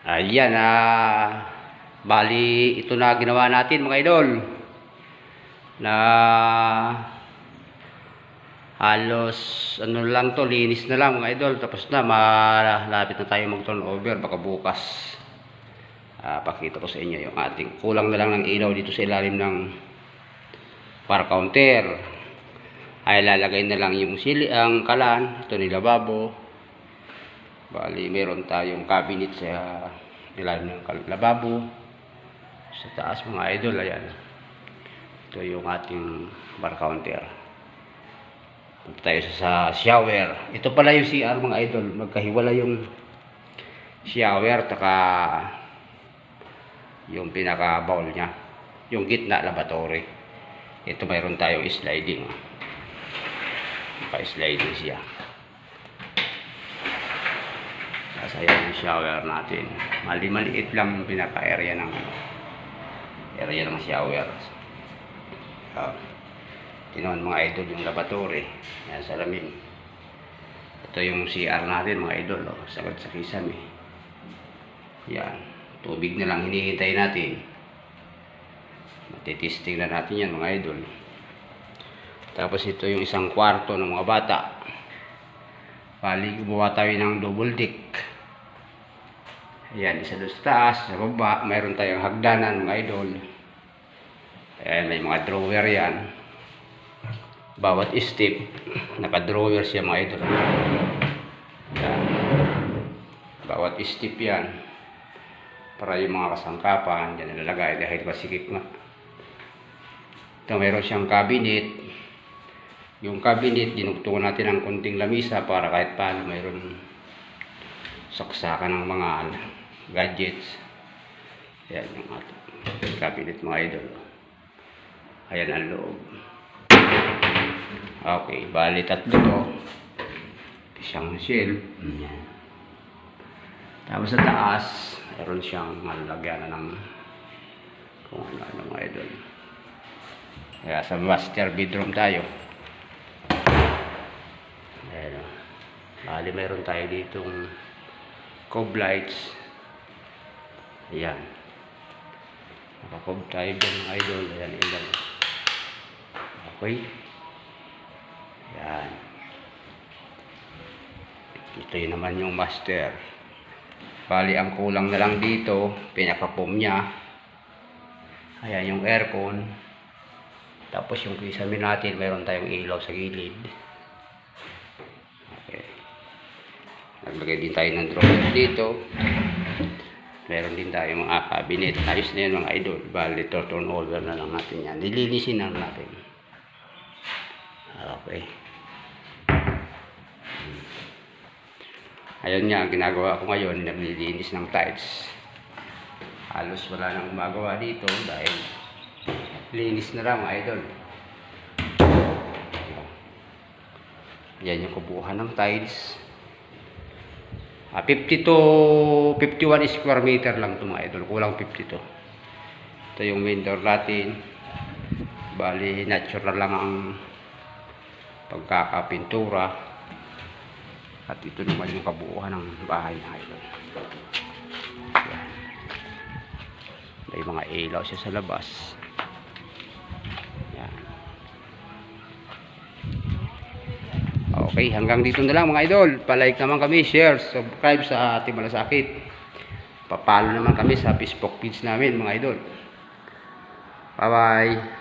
Ayan, bali ito na ginawa natin mga idol. Na halos ano lang to, linis na lang mga idol. Tapos na, malapit na tayo mag turnover, baka bukas. Pakita ko sa inyo yung ating kulang na lang ng ilaw dito sa ilalim ng bar counter. Ay lalagay na lang yung ang kalan, ito ni lababo. Bali meron tayong cabinet sa ilalim ng lababo. Sa taas mga idol, ayan. Ito yung ating bar counter. Punta tayo sa shower. Ito pala yung CR mga idol. Magkahiwala yung shower taka yung pinaka bowl nya. Yung gitna lavatory. Ito mayroon tayong sliding. Pa-sliding siya. Kasi ayan yung shower natin. Maliit lang yung pinaka-area ng shower. Tinoon mga idol yung lavatory. Ayan, salamin. Ito yung CR natin mga idol. Sagad sa kisame. Yan. Tubig na lang hinihintay natin. Matitesting na natin yan mga idol. Tapos ito yung isang kwarto ng mga bata. Bali gumawa tayo ng double deck. Ayan, isa doon sa taas, sa baba, mayroon tayong hagdanan mga idol. Ayan, may mga drawer yan. Bawat step, naka-drawer siya mga idol. Ayan. Bawat step yan. Para yung mga kasangkapan, dyan nalalagay dahil masikip nga. Ito, mayroon siyang cabinet. Yung cabinet, dinugtungan natin ng konting lamisa para kahit paano mayroon saksakan ng mga gadgets. Ayan yung ating cabinet mga idol. Ayan ang loob. Okay, bali tatlo to. Isang shelf. Ayan. Tapos sa taas, mayroon siyang malagyan ng kung ano mga idol. Kaya sa master bedroom tayo. Ayan. Bali mayroon tayo ditong cob lights. Ayan. Nakakob tayo dyan mga idol. Ayan, ilaw. Okay. Ayan. Ito yun naman yung master. Bali ang kulang na lang dito, pinaka-foam nya. Ayan yung aircon. Tapos yung kisame natin, mayroon tayong ilaw sa gilid. Okay. Naglagay din tayo ng drawer dito. Meron din tayo mga cabinet. Ayos na yun mga idol. Bali, turn over na lang natin yan. Nilinisin na natin. Okay. Ayun nga, ginagawa ko ngayon. Naglilinis ng tiles. Halos wala nang gumagawa dito dahil linis na lang mga idol. Yan yung kubuhan ng tiles. 50 to 51 square meter lang ito mga idol. Kulang 52. Ito yung main door natin. Bali natural lang ang pagkakapintura. At ito naman yung kabuuan ng bahay mga idol. Yan. May mga ilaw siya sa labas. Yan. Okay, hanggang dito na lang mga idol. Palike naman kami, share, subscribe sa ating malasakit. Papalo naman kami sa Facebook page namin mga idol. Bye bye.